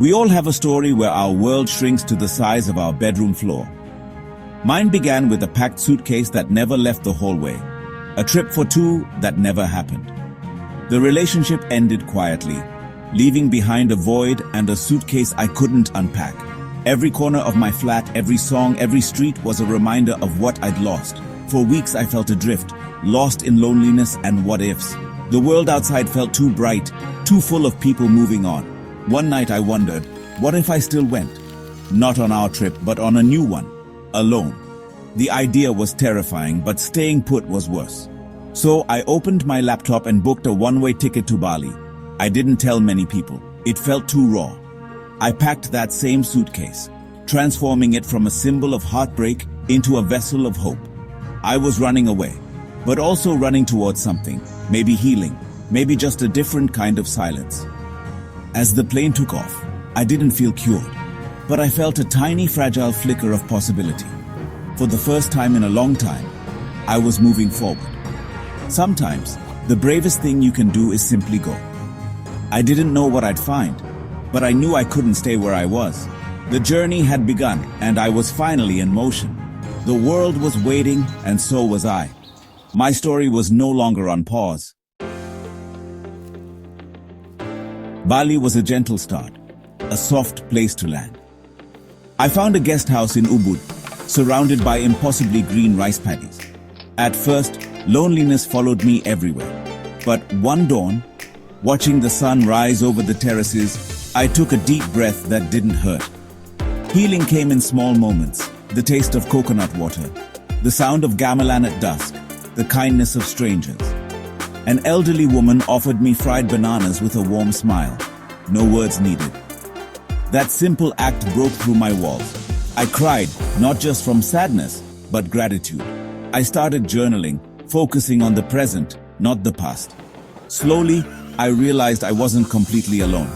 We all have a story where our world shrinks to the size of our bedroom floor. Mine began with a packed suitcase that never left the hallway, a trip for two that never happened. The relationship ended quietly, leaving behind a void and a suitcase I couldn't unpack. Every corner of my flat, every song, every street was a reminder of what I'd lost. For weeks I felt adrift, lost in loneliness and what-ifs. The world outside felt too bright, too full of people moving on. One night I wondered, what if I still went? Not on our trip, but on a new one, alone. The idea was terrifying, but staying put was worse. So I opened my laptop and booked a one-way ticket to Bali. I didn't tell many people. It felt too raw. I packed that same suitcase, transforming it from a symbol of heartbreak into a vessel of hope. I was running away, but also running towards something, maybe healing, maybe just a different kind of silence. As the plane took off, I didn't feel cured, but I felt a tiny fragile flicker of possibility. For the first time in a long time, I was moving forward. Sometimes, the bravest thing you can do is simply go. I didn't know what I'd find, but I knew I couldn't stay where I was. The journey had begun, and I was finally in motion. The world was waiting, and so was I. My story was no longer on pause. Bali was a gentle start, a soft place to land. I found a guest house in Ubud, surrounded by impossibly green rice paddies. At first, loneliness followed me everywhere. But one dawn, watching the sun rise over the terraces, I took a deep breath that didn't hurt. Healing came in small moments, the taste of coconut water, the sound of gamelan at dusk, the kindness of strangers. An elderly woman offered me fried bananas with a warm smile. No words needed. That simple act broke through my walls. I cried, not just from sadness, but gratitude. I started journaling, focusing on the present, not the past. Slowly, I realized I wasn't completely alone.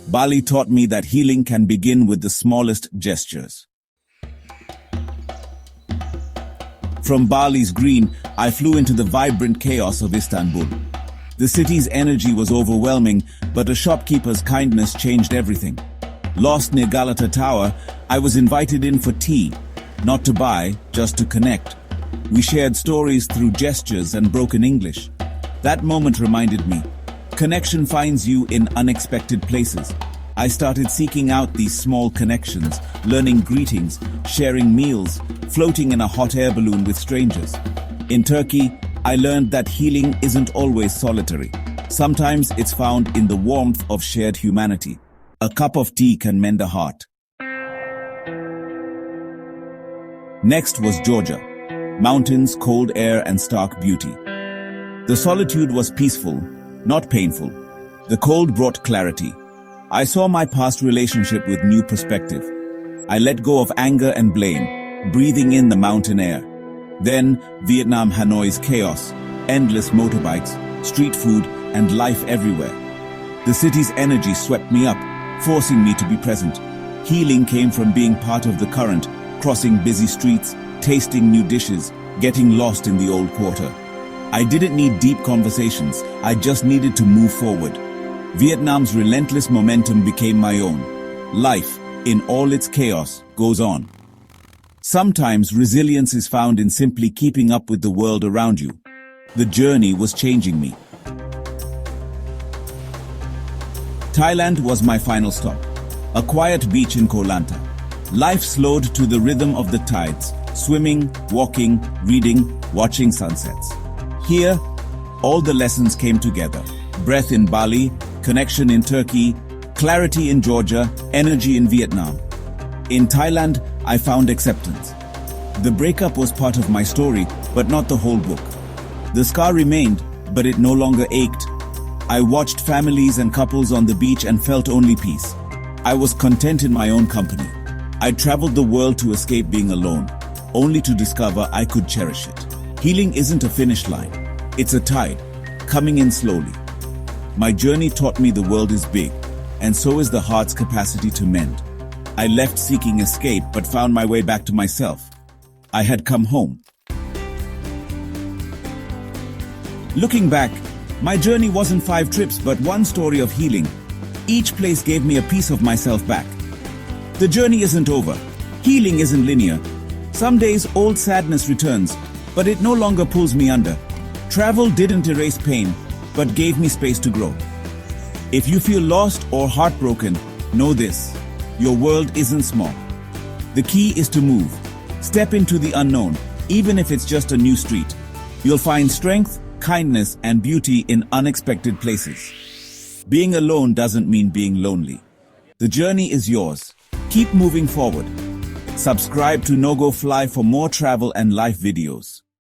Bali taught me that healing can begin with the smallest gestures. From Bali's green, I flew into the vibrant chaos of Istanbul. The city's energy was overwhelming, but a shopkeeper's kindness changed everything. Lost near Galata Tower, I was invited in for tea, not to buy, just to connect. We shared stories through gestures and broken English. That moment reminded me, connection finds you in unexpected places. I started seeking out these small connections, learning greetings, sharing meals, floating in a hot air balloon with strangers. In Turkey, I learned that healing isn't always solitary. Sometimes it's found in the warmth of shared humanity. A cup of tea can mend a heart. Next was Georgia. Mountains, cold air, and stark beauty. The solitude was peaceful, not painful. The cold brought clarity. I saw my past relationship with new perspective. I let go of anger and blame, breathing in the mountain air. Then, Vietnam Hanoi's chaos, endless motorbikes, street food, and life everywhere. The city's energy swept me up, forcing me to be present. Healing came from being part of the current, crossing busy streets, tasting new dishes, getting lost in the old quarter. I didn't need deep conversations, I just needed to move forward. Vietnam's relentless momentum became my own. Life, in all its chaos, goes on. Sometimes resilience is found in simply keeping up with the world around you. The journey was changing me. Thailand was my final stop. A quiet beach in Koh Lanta. Life slowed to the rhythm of the tides, swimming, walking, reading, watching sunsets. Here, all the lessons came together. Breath in Bali, connection in Turkey, clarity in Georgia, energy in Vietnam. In Thailand, I found acceptance. The breakup was part of my story, but not the whole book. The scar remained, but it no longer ached. I watched families and couples on the beach and felt only peace. I was content in my own company. I traveled the world to escape being alone, only to discover I could cherish it. Healing isn't a finish line. It's a tide, coming in slowly. My journey taught me the world is big, and so is the heart's capacity to mend. I left seeking escape, but found my way back to myself. I had come home. Looking back, my journey wasn't 5 trips, but one story of healing. Each place gave me a piece of myself back. The journey isn't over. Healing isn't linear. Some days old sadness returns, but it no longer pulls me under. Travel didn't erase pain, but gave me space to grow. If you feel lost or heartbroken, know this: your world isn't small. The key is to move. Step into the unknown, even if it's just a new street. You'll find strength, kindness, and beauty in unexpected places. Being alone doesn't mean being lonely. The journey is yours. Keep moving forward. Subscribe to Nogofly for more travel and life videos.